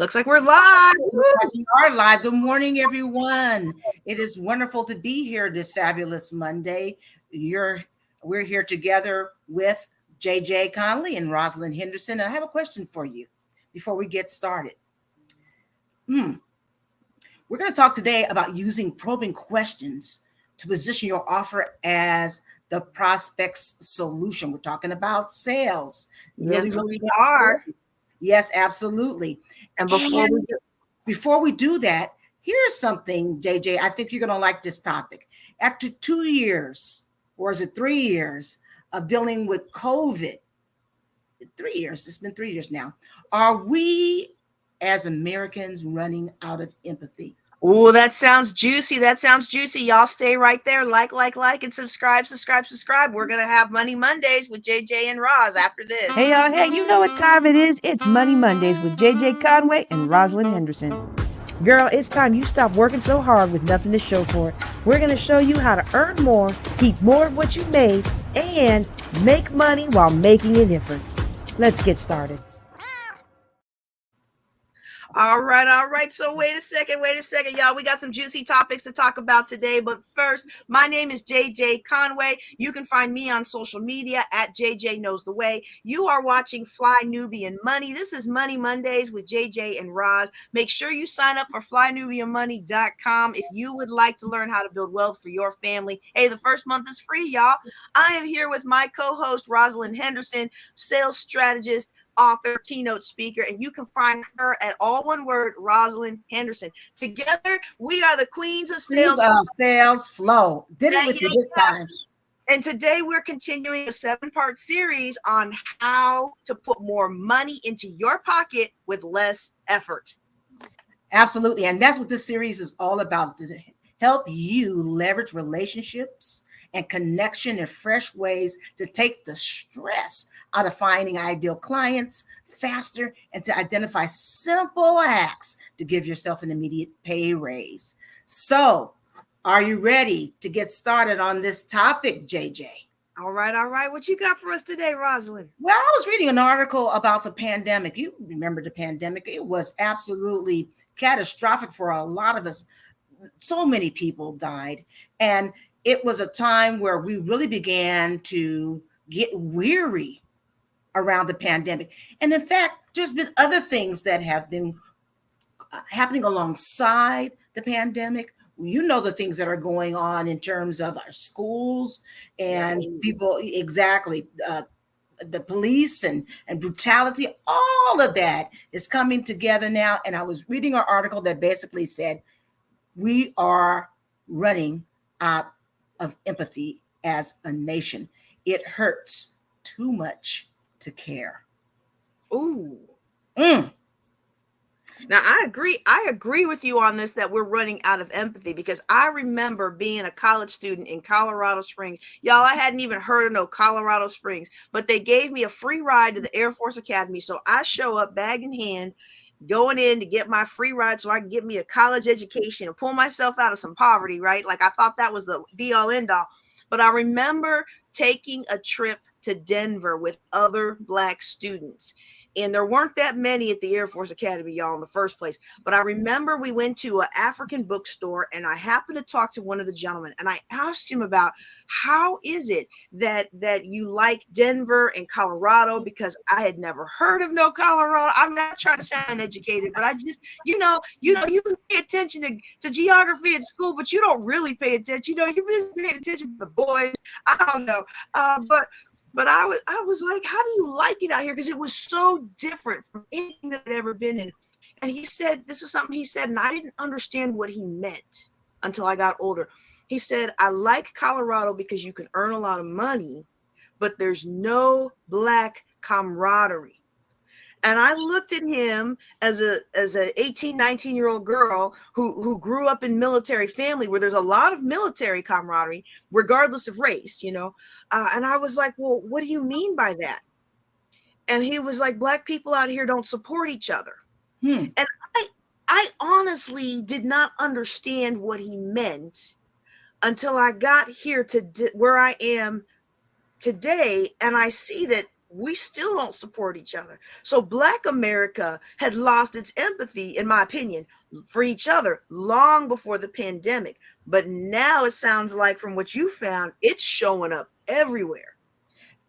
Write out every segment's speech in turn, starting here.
Looks like we're live. We are live. Good morning, everyone. It is wonderful to be here this fabulous Monday. We're here together with JJ Conley and Rosalind Henderson. And I have a question for you before we get started. We're going to talk today about using probing questions to position your offer as the prospect's solution. We're talking about sales. Really are. Yes, absolutely. And before we do that, here's something, JJ, I think you're going to like this topic. After 2 years, or is it 3 years, of dealing with COVID, 3 years, it's been 3 years now, are we as Americans running out of empathy? Oh, that sounds juicy. Y'all stay right there. Like, and subscribe. We're going to have Money Mondays with JJ and Roz after this. Hey, y'all. Hey, you know what time it is? It's Money Mondays with JJ Conway and Rosalind Henderson. Girl, it's time you stop working so hard with nothing to show for it. We're going to show you how to earn more, keep more of what you made, and make money while making a difference. Let's get started. All right. So wait a second, y'all. We got some juicy topics to talk about today. But first, my name is JJ Conway. You can find me on social media at JJ Knows the Way. You are watching Fly Nubian Money. This is Money Mondays with JJ and Roz. Make sure you sign up for flynubianmoney.com if you would like to learn how to build wealth for your family. Hey, the first month is free, y'all. I am here with my co-host, Rosalind Henderson, sales strategist, author, keynote speaker, and you can find her at all one word, Rosalind Henderson. Together, we are the Queens of SalesFlow. Did it with you this time. And today we're continuing a 7-part series on how to put more money into your pocket with less effort. Absolutely. And that's what this series is all about, to help you leverage relationships and connection in fresh ways to take the stress out of finding ideal clients faster and to identify simple acts to give yourself an immediate pay raise. So, are you ready to get started on this topic, JJ? All right. What you got for us today, Rosalind? Well, I was reading an article about the pandemic. You remember the pandemic. It was absolutely catastrophic for a lot of us. So many people died. And it was a time where we really began to get weary around the pandemic. And in fact, there's been other things that have been happening alongside the pandemic. You know, the things that are going on in terms of our schools and people, exactly, the police and brutality, all of that is coming together now. And I was reading an article that basically said, we are running out of empathy as a nation. It hurts too much to care. Ooh. Now I agree with you on this, that we're running out of empathy, because I remember being a college student in Colorado Springs. Y'all, I hadn't even heard of no Colorado Springs, but they gave me a free ride to the Air Force Academy. So I show up bag in hand, going in to get my free ride so I can get me a college education and pull myself out of some poverty, right? Like I thought that was the be all end all. But I remember taking a trip to Denver with other Black students. And there weren't that many at the Air Force Academy, y'all, in the first place. But I remember we went to an African bookstore, and I happened to talk to one of the gentlemen, and I asked him about how is it that you like Denver and Colorado, because I had never heard of no Colorado. I'm not trying to sound educated, but I just, you can pay attention to geography at school, but you don't really pay attention. You're just paying attention to the boys. I don't know. But I was like, how do you like it out here? Because it was so different from anything that I'd ever been in. And he said, this is something he said, and I didn't understand what he meant until I got older. He said, I like Colorado because you can earn a lot of money, but there's no Black camaraderie. And I looked at him as a 18, 19-year-old girl who grew up in military family where there's a lot of military camaraderie, regardless of race, and I was like, well, what do you mean by that? And he was like, Black people out here don't support each other. And I honestly did not understand what he meant until I got here to where I am today. And I see that we still don't support each other. So Black America had lost its empathy, in my opinion, for each other long before the pandemic. But now it sounds like, from what you found, it's showing up everywhere.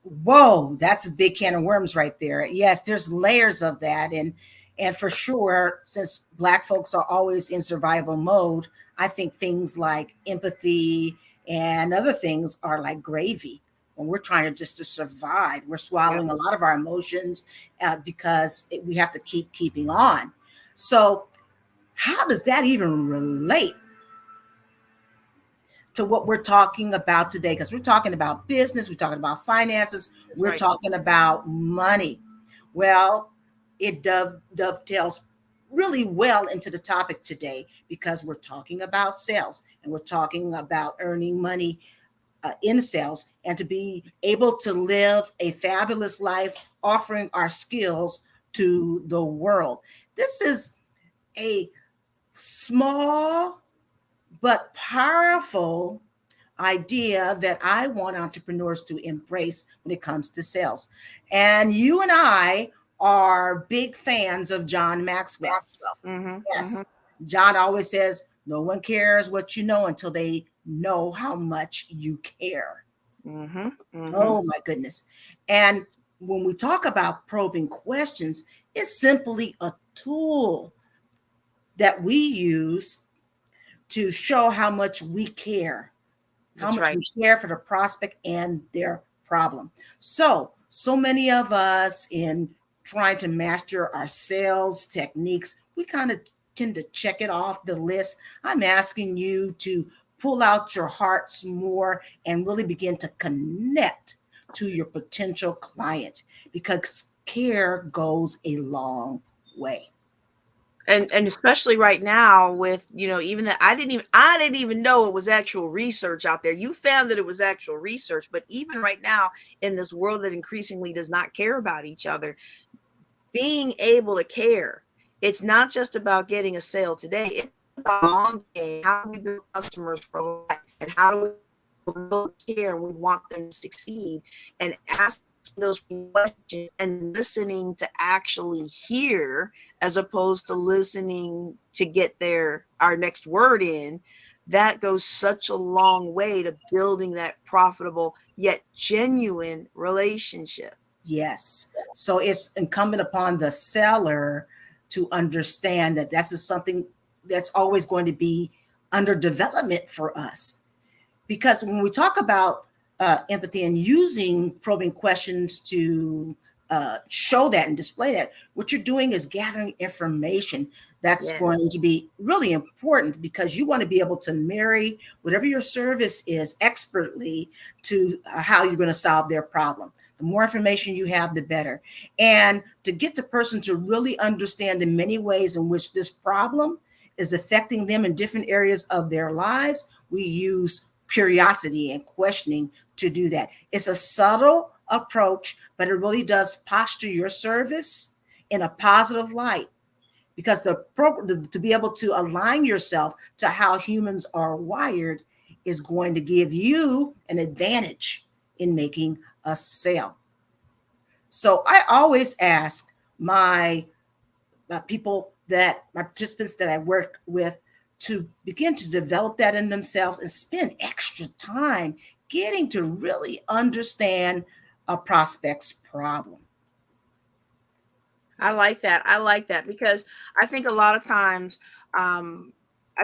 Whoa, that's a big can of worms right there. Yes, there's layers of that. And for sure, since Black folks are always in survival mode, I think things like empathy and other things are like gravy. When we're trying to just to survive, we're Yep. swallowing a lot of our emotions because we have to keeping on. So how does that even relate to what we're talking about today? Because we're talking about business, we're talking about finances, we're Right. talking about money. Well, it dovetails really well into the topic today because we're talking about sales and we're talking about earning money in sales and to be able to live a fabulous life offering our skills to the world. This is a small but powerful idea that I want entrepreneurs to embrace when it comes to sales. And you and I are big fans of John Maxwell. Maxwell. Yes. John always says, no one cares what you know until they know how much you care. Oh my goodness. And when we talk about probing questions, it's simply a tool that we use to show how much we care, how That's much right. we care for the prospect and their problem. So many of us in trying to master our sales techniques, we kind of tend to check it off the list. I'm asking you to pull out your hearts more and really begin to connect to your potential client because care goes a long way. And especially right now with, even that, I didn't even know it was actual research out there. You found that it was actual research, but even right now, in this world that increasingly does not care about each other, being able to care, it's not just about getting a sale today, it's about long game, how do we build customers for life, and how do we build care, and we want them to succeed, and asking those questions and listening to actually hear, as opposed to listening to get our next word in. That goes such a long way to building that profitable yet genuine relationship. Yes. So it's incumbent upon the seller to understand that this is something that's always going to be under development for us. Because when we talk about empathy and using probing questions to show that and display that, what you're doing is gathering information that's Yeah. going to be really important because you want to be able to marry whatever your service is expertly to how you're going to solve their problem. The more information you have, the better. And to get the person to really understand the many ways in which this problem is affecting them in different areas of their lives, we use curiosity and questioning to do that. It's a subtle approach, but it really does posture your service in a positive light because to be able to align yourself to how humans are wired is going to give you an advantage in making a sale. So I always ask my my participants that I work with to begin to develop that in themselves and spend extra time getting to really understand a prospect's problem. I like that. I like that because I think a lot of times, um,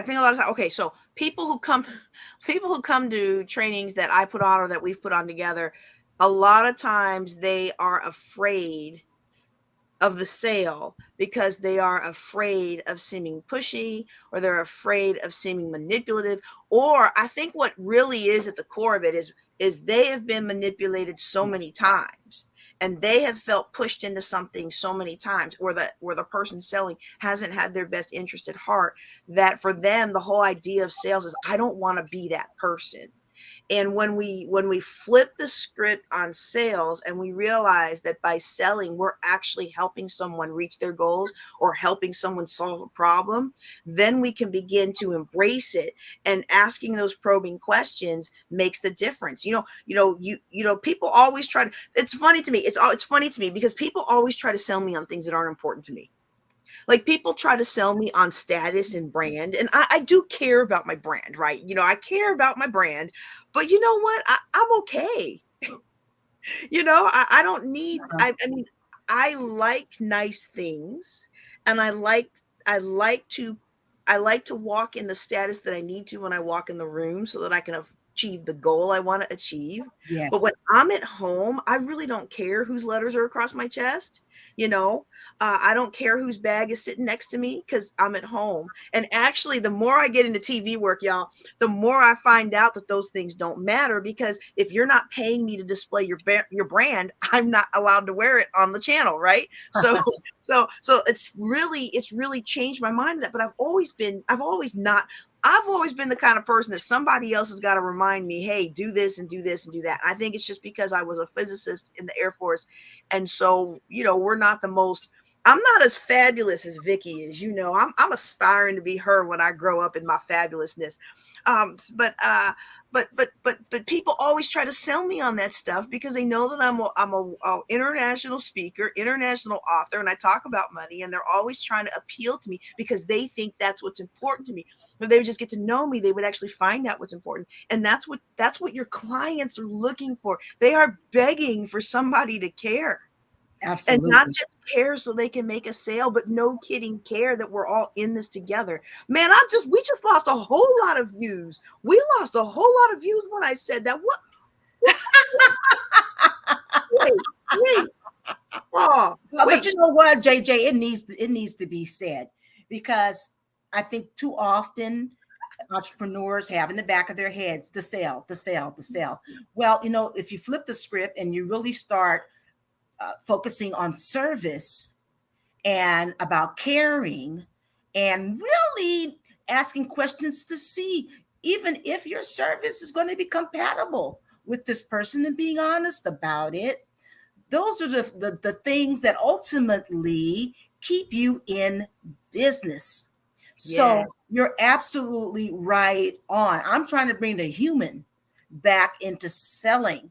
okay, so people who come to trainings that I put on or that we've put on together, a lot of times they are afraid of the sale because they are afraid of seeming pushy, or they're afraid of seeming manipulative, or I think what really is at the core of it is they have been manipulated so many times, and they have felt pushed into something so many times where the person selling hasn't had their best interest at heart, that for them the whole idea of sales is, I don't want to be that person. And when we flip the script on sales and we realize that by selling we're actually helping someone reach their goals or helping someone solve a problem, then we can begin to embrace it. And asking those probing questions makes the difference. People always try to, it's funny to me. It's funny to me because people always try to sell me on things that aren't important to me. Like people try to sell me on status and brand, and I do care about my brand, right? I care about my brand, but you know what? I'm okay. I don't need. I mean, I like nice things, and I like to walk in the status that I need to when I walk in the room, so that I can achieve the goal I want to achieve. But when Yes. I'm at home, I really don't care whose letters are across my chest. I don't care whose bag is sitting next to me because I'm at home. And actually, the more I get into TV work, y'all, the more I find out that those things don't matter, because if you're not paying me to display your brand, I'm not allowed to wear it on the channel, right? So so it's really changed my mind that. But I've always been the kind of person that somebody else has got to remind me, hey, do this and do this and do that. I think it's just because I was a physicist in the Air Force. And so, we're not I'm not as fabulous as Vicky is. I'm aspiring to be her when I grow up in my fabulousness. But people always try to sell me on that stuff because they know that I'm a international speaker, international author, and I talk about money, and they're always trying to appeal to me because they think that's what's important to me. If they would just get to know me, they would actually find out what's important. And that's what your clients are looking for. They are begging for somebody to care. And not Absolutely. just care so they can make a sale, but no kidding care that we're all in this together. Man, we just lost a whole lot of views. We lost a whole lot of views when I said that. What wait. Oh, But wait. you know what, JJ, it needs to be said, because I think too often entrepreneurs have in the back of their heads the sale, the sale, the sale. Well, if you flip the script and you really start focusing on service and about caring and really asking questions to see even if your service is going to be compatible with this person and being honest about it, those are the things that ultimately keep you in business. Yeah. So you're absolutely right on. I'm trying to bring the human back into selling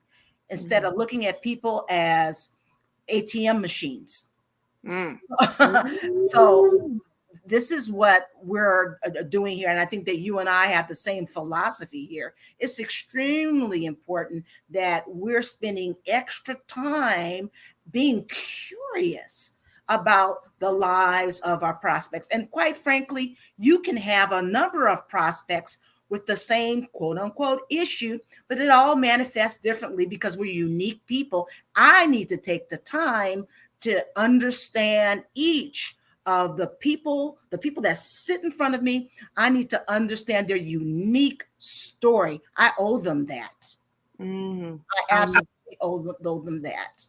instead of looking at people as ATM machines. Mm. So Mm. this is what we're doing here. And I think that you and I have the same philosophy here. It's extremely important that we're spending extra time being curious about the lives of our prospects. And quite frankly, you can have a number of prospects with the same quote unquote issue, but it all manifests differently because we're unique people. I need to take the time to understand each of the people that sit in front of me. I need to understand their unique story. I owe them that. Mm. I absolutely owe them that.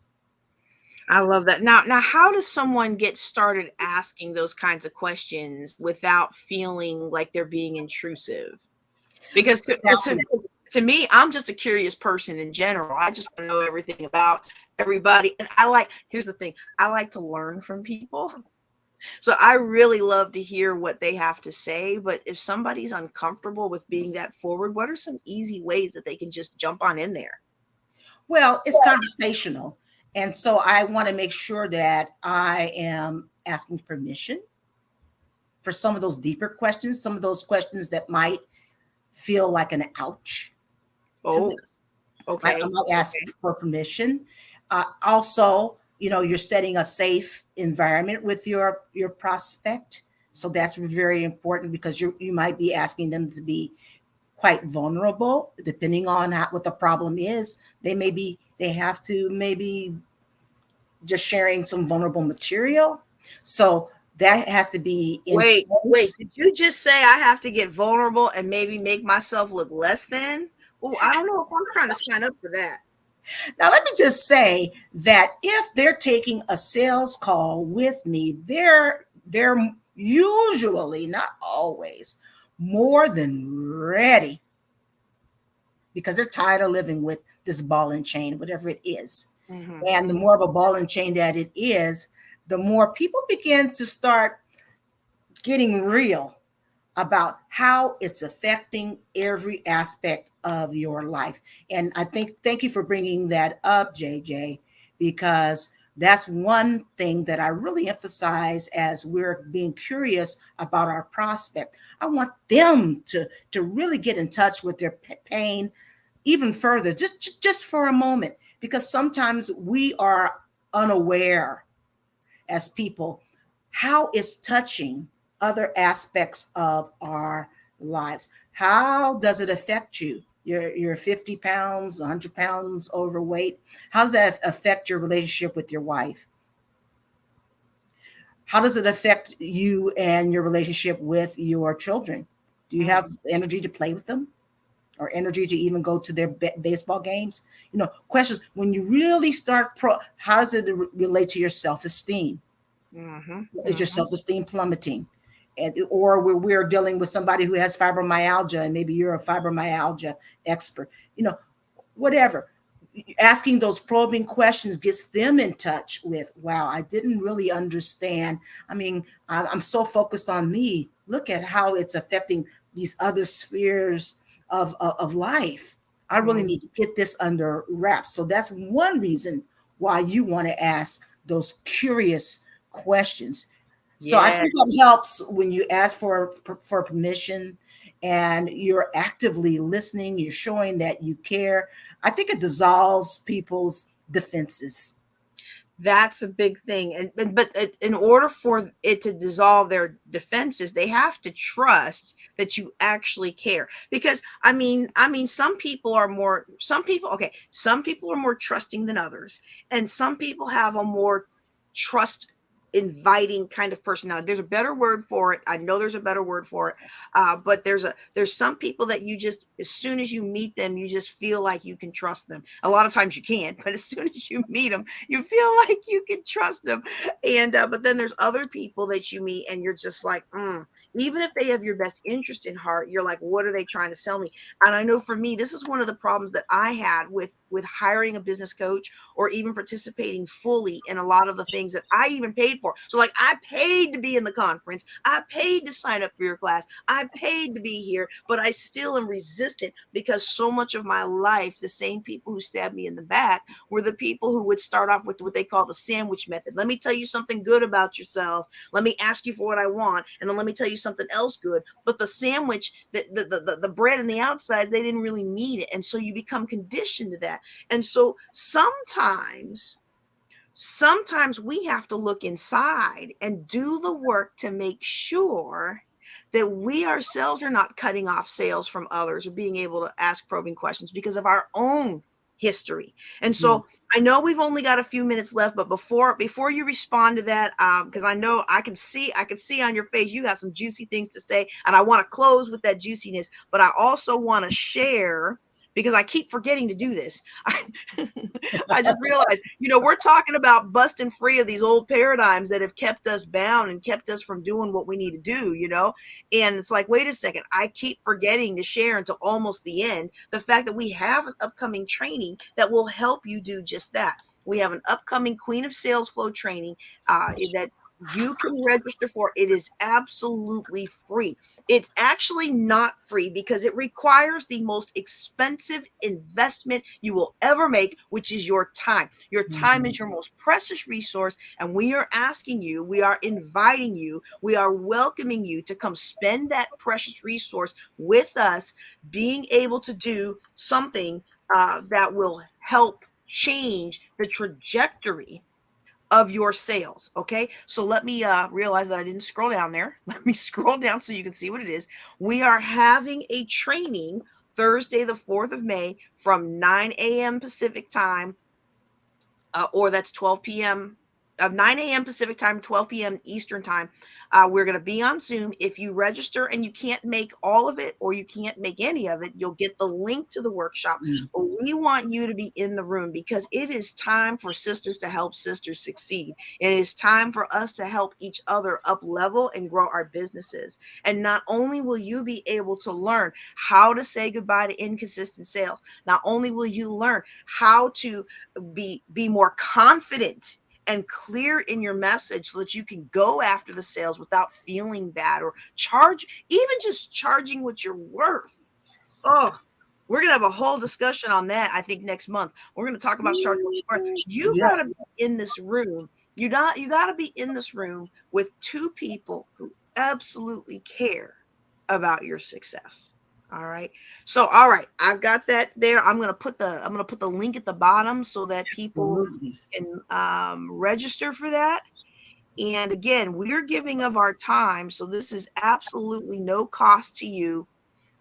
I love that. Now, how does someone get started asking those kinds of questions without feeling like they're being intrusive? Because to me, I'm just a curious person in general. I just want to know everything about everybody. And here's the thing, I like to learn from people. So I really love to hear what they have to say. But if somebody's uncomfortable with being that forward, what are some easy ways that they can just jump on in there? Well, it's conversational. And so I want to make sure that I am asking permission for some of those deeper questions, some of those questions that might feel like an ouch to them. Oh, Right? okay. I'm not asking for permission. Also, you're setting a safe environment with your prospect. So that's very important because you might be asking them to be quite vulnerable, depending on what the problem is. They have to maybe just sharing some vulnerable material. So that has to be in Wait. place. Did you just say I have to get vulnerable and maybe make myself look less than? Oh, I don't know if I'm trying to sign up for that. Now, let me just say that if they're taking a sales call with me, they're usually, not always, more than ready because they're tired of living with this ball and chain, whatever it is. And the Mm-hmm. more of a ball and chain that it is, the more people begin to start getting real about how it's affecting every aspect of your life. And I think, thank you for bringing that up, JJ, because that's one thing that I really emphasize as we're being curious about our prospect. I want them to really get in touch with their pain even further, just for a moment, because sometimes we are unaware as people how it's touching other aspects of our lives. How does it affect you? You're 50 pounds, 100 pounds overweight. How does that affect your relationship with your wife? How does it affect you and your relationship with your children? Do you have Mm-hmm. energy to play with them, or energy to even go to their baseball games? Questions. When you really start how does it relate to your self-esteem? Mm-hmm. Is your Mm-hmm. self-esteem plummeting? Or we're dealing with somebody who has fibromyalgia, and maybe you're a fibromyalgia expert, whatever. Asking those probing questions gets them in touch with, wow, I didn't really understand. I mean, I'm so focused on me. Look at how it's affecting these other spheres of life. I really Mm-hmm. need to get this under wraps. So that's one reason why you want to ask those curious questions. So I Yeah. think that helps when you ask for permission and you're actively listening, you're showing that you care. I think it dissolves people's defenses. That's a big thing. But in order for it to dissolve their defenses, they have to trust that you actually care. Because some people are more trusting than others, and some people have a more trust inviting kind of personality. There's a better word for it. I know there's a better word for it. But there's some people that you just, as soon as you meet them, you just feel like you can trust them. A lot of times you can't, but as soon as you meet them, you feel like you can trust them. And but then there's other people that you meet and you're just like, even if they have your best interest in heart, you're like, what are they trying to sell me? And I know for me, this is one of the problems that I had with hiring a business coach, or even participating fully in a lot of the things that I even paid for. So like, I paid to be in the conference, I paid to sign up for your class, I paid to be here, but I still am resistant, because so much of my life, the same people who stabbed me in the back were the people who would start off with what they call the sandwich method. Let me tell you something good about yourself. Let me ask you for what I want, and then let me tell you something else good. But the sandwich, the bread and the outsides, they didn't really need it, and so you become conditioned to that. And so sometimes we have to look inside and do the work to make sure that we ourselves are not cutting off sales from others, or being able to ask probing questions because of our own history. And Mhm. so I know we've only got a few minutes left, but before you respond to that, because I know I can see on your face you got some juicy things to say, and I want to close with that juiciness, but I also want to share, because I keep forgetting to do this. I just realized, we're talking about busting free of these old paradigms that have kept us bound and kept us from doing what we need to do. And it's like, wait a second, I keep forgetting to share until almost the end the fact that we have an upcoming training that will help you do just that. We have an upcoming Queen of SalesFlow training that you can register for. It is absolutely free. It's actually not free because it requires the most expensive investment you will ever make, which is your time. Your time Mhm. is your most precious resource. And we are asking you, we are inviting you, we are welcoming you to come spend that precious resource with us, being able to do something that will help change the trajectory of your sales. Okay. So let me realize that I didn't scroll down there. Let me scroll down so you can see what it is. We are having a training Thursday, the 4th of May from 9 a.m. Pacific time, or that's 12 p.m. 9 a.m. Pacific time, 12 p.m. Eastern time. We're going to be on Zoom. If you register and you can't make all of it or you can't make any of it, you'll get the link to the workshop. But we want you to be in the room because it is time for sisters to help sisters succeed. It is time for us to help each other up level and grow our businesses. And not only will you be able to learn how to say goodbye to inconsistent sales, not only will you learn how to be more confident and clear in your message so that you can go after the sales without feeling bad or even just charging what you're worth. Oh, we're going to have a whole discussion on that, I think, next month. We're going to talk about charging what you're worth. You got to be in this room. You got to be in this room with two people who absolutely care about your success. All right. So, all right, I've got that there. I'm gonna put the link at the bottom so that people can register for that. And again, we're giving of our time, so this is absolutely no cost to you,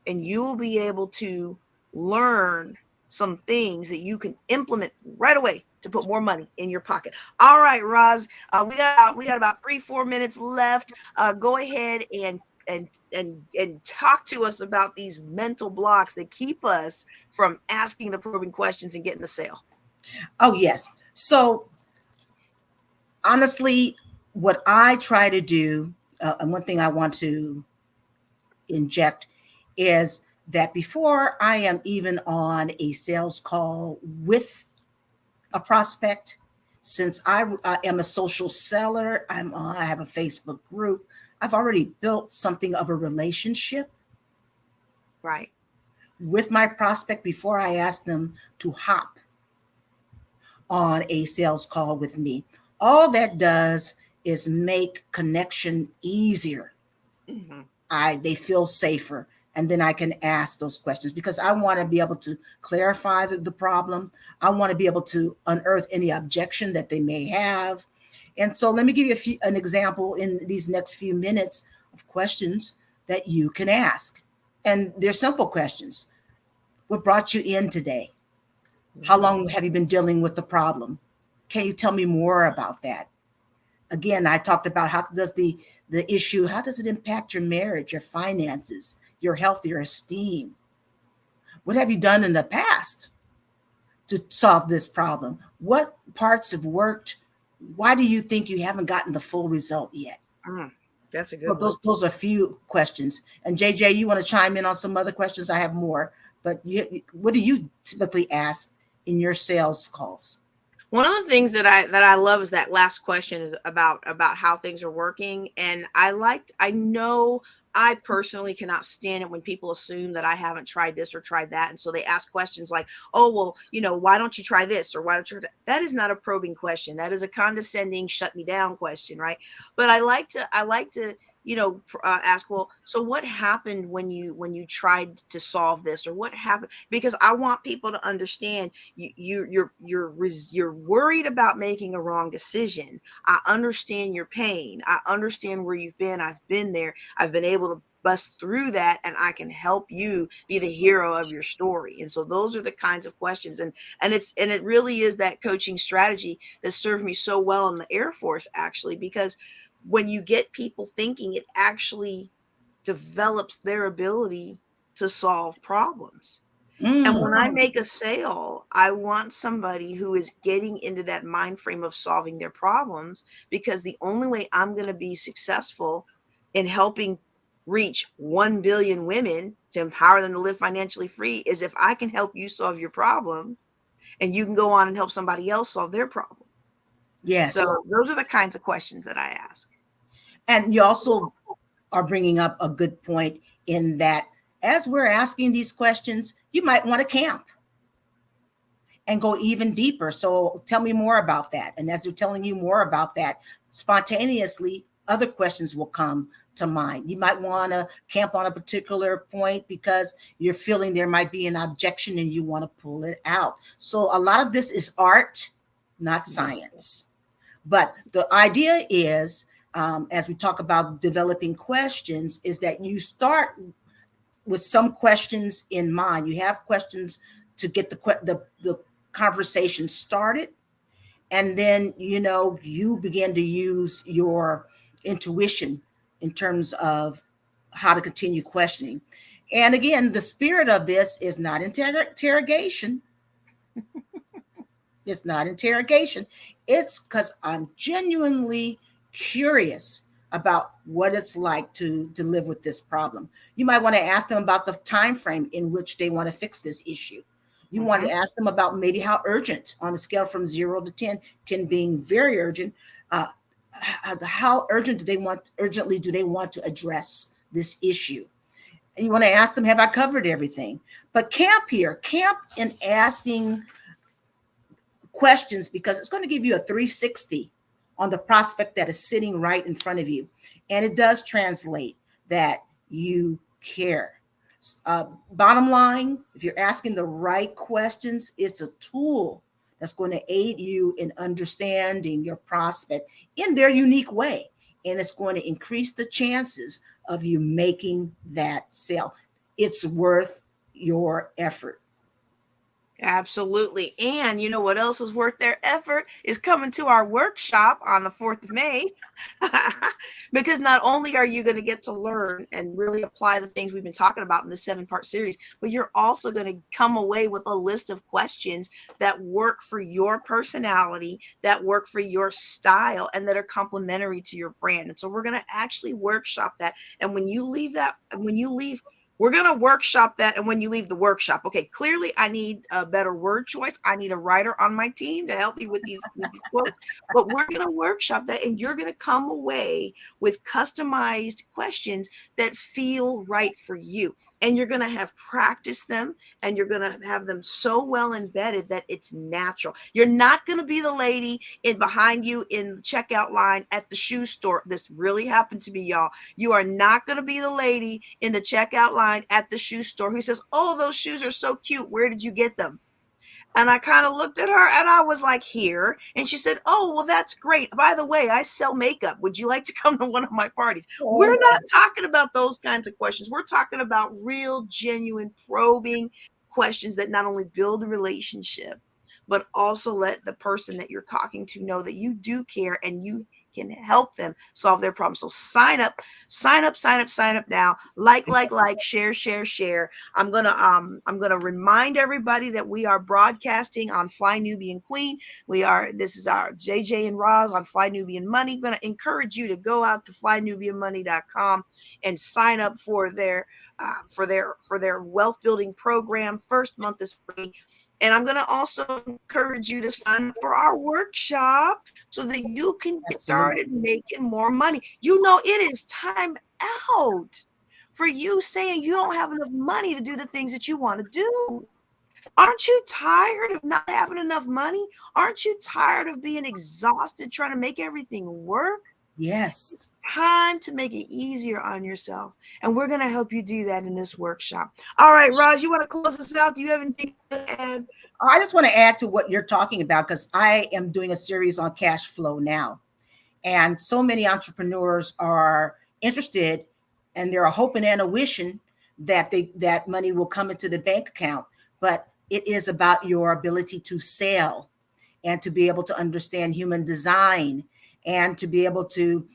and you will be able to learn some things that you can implement right away to put more money in your pocket. All right, Roz, we got about 3-4 minutes left. Go ahead and talk to us about these mental blocks that keep us from asking the probing questions and getting the sale. Oh, yes. So honestly, what I try to do, and one thing I want to inject is that before I am even on a sales call with a prospect, since I am a social seller, I have a Facebook group, I've already built something of a relationship right with my prospect before I ask them to hop on a sales call with me. All that does is make connection easier. They feel safer. And then I can ask those questions because I want to be able to clarify the problem. I want to be able to unearth any objection that they may have. And so let me give you an example in these next few minutes of questions that you can ask. And they're simple questions. What brought you in today? How long have you been dealing with the problem? Can you tell me more about that? Again, I talked about how does the issue, how does it impact your marriage, your finances, your health, your esteem? What have you done in the past to solve this problem? What parts have worked? Why do you think you haven't gotten the full result yet? That's a good one. Those are a few questions. And JJ, you want to chime in on some other questions? I have more, but what do you typically ask in your sales calls? One of the things that I love is that last question is about how things are working. And I know I personally cannot stand it when people assume that I haven't tried this or tried that. And so they ask questions like, oh, well, why don't you try this? Or why don't you? That is not a probing question. That is a condescending, shut me down question. Right. But I like to ask, well, so what happened when you tried to solve this, or what happened? Because I want people to understand you're worried about making a wrong decision. I understand your pain. I understand where you've been. I've been there. I've been able to bust through that, and I can help you be the hero of your story. And so those are the kinds of questions, and it really is that coaching strategy that served me so well in the Air Force, actually, because when you get people thinking, it actually develops their ability to solve problems. And when I make a sale, I want somebody who is getting into that mind frame of solving their problems, because the only way I'm going to be successful in helping reach 1 billion women to empower them to live financially free is if I can help you solve your problem and you can go on and help somebody else solve their problem. Yes. So those are the kinds of questions that I ask. And you also are bringing up a good point in that as we're asking these questions, you might want to camp and go even deeper. So tell me more about that. And as they're telling you more about that, spontaneously, other questions will come to mind. You might want to camp on a particular point because you're feeling there might be an objection and you want to pull it out. So a lot of this is art, not science. But the idea is, as we talk about developing questions, is that you start with some questions in mind. You have questions to get the conversation started. And then, you begin to use your intuition in terms of how to continue questioning. And again, the spirit of this is not interrogation. It's not interrogation. It's because I'm genuinely curious about what it's like to live with this problem. You might want to ask them about the time frame in which they want to fix this issue. You want to ask them about maybe how urgent, on a scale from 0 to 10, 10 being very urgent. How urgently do they want to address this issue? And you want to ask them, have I covered everything? But camp in asking questions, because it's going to give you a 360 on the prospect that is sitting right in front of you. And it does translate that you care. Bottom line, if you're asking the right questions, it's a tool that's going to aid you in understanding your prospect in their unique way. And it's going to increase the chances of you making that sale. It's worth your effort. Absolutely. And you know what else is worth their effort is coming to our workshop on the 4th of May. Because not only are you going to get to learn and really apply the things we've been talking about in this 7-part series, but you're also going to come away with a list of questions that work for your personality, that work for your style, and that are complementary to your brand. And so we're going to actually workshop that. And when you leave, we're going to workshop that. And when you leave the workshop, okay, clearly I need a better word choice. I need a writer on my team to help me with these quotes. But we're going to workshop that, and you're going to come away with customized questions that feel right for you. And you're going to have practiced them, and you're going to have them so well embedded that it's natural. You're not going to be the lady in behind you in the checkout line at the shoe store. This really happened to me, y'all. You are not going to be the lady in the checkout line at the shoe store who says, "Oh, those shoes are so cute. Where did you get them?" And I kind of looked at her and I was like, "Here." And she said, "Oh, well, that's great. By the way, I sell makeup. Would you like to come to one of my parties?" We're not talking about those kinds of questions. We're talking about real, genuine, probing questions that not only build a relationship, but also let the person that you're talking to know that you do care and you can help them solve their problem. So sign up now. Like, share. I'm gonna remind everybody that we are broadcasting on Fly Nubian Queen. This is our JJ and Roz on Fly Nubian Money. I'm gonna encourage you to go out to flynubianmoney.com and sign up for their wealth building program. First month is free. And I'm going to also encourage you to sign up for our workshop so that you can get started making more money. It is time out for you saying you don't have enough money to do the things that you want to do. Aren't you tired of not having enough money? Aren't you tired of being exhausted trying to make everything work? Yes. It's time to make it easier on yourself. And we're going to help you do that in this workshop. All right, Roz, you want to close us out? Do you have anything to add? I just want to add to what you're talking about, because I am doing a series on cash flow now. And so many entrepreneurs are interested, and they're hoping and a wishing that that money will come into the bank account. But it is about your ability to sell and to be able to understand human design and to be able to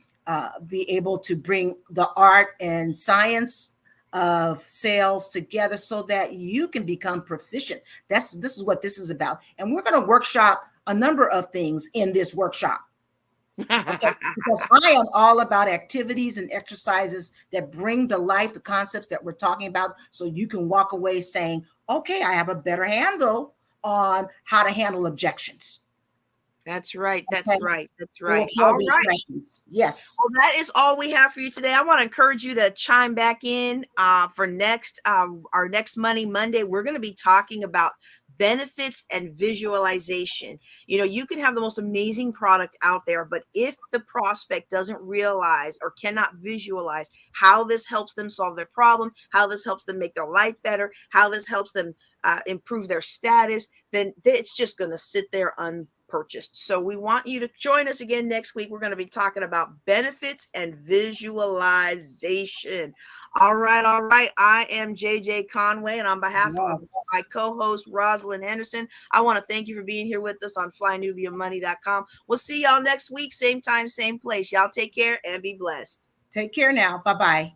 bring the art and science of sales together so that you can become proficient. This is what this is about. And we're going to workshop a number of things in this workshop. Okay, because I am all about activities and exercises that bring to life the concepts that we're talking about, so you can walk away saying, okay, I have a better handle on how to handle objections. That's right. That's right. All right. Yes. Well, that is all we have for you today. I want to encourage you to chime back in for our next Money Monday. We're going to be talking about benefits and visualization. You can have the most amazing product out there, but if the prospect doesn't realize or cannot visualize how this helps them solve their problem, how this helps them make their life better, how this helps them improve their status, then it's just going to sit there purchased. So we want you to join us again next week. We're going to be talking about benefits and visualization. All right. I am JJ Conway, and on behalf of my co-host Rosalind Henderson, I want to thank you for being here with us on flynubiamoney.com. We'll see y'all next week, same time, same place. Y'all take care and be blessed. Take care now. Bye-bye.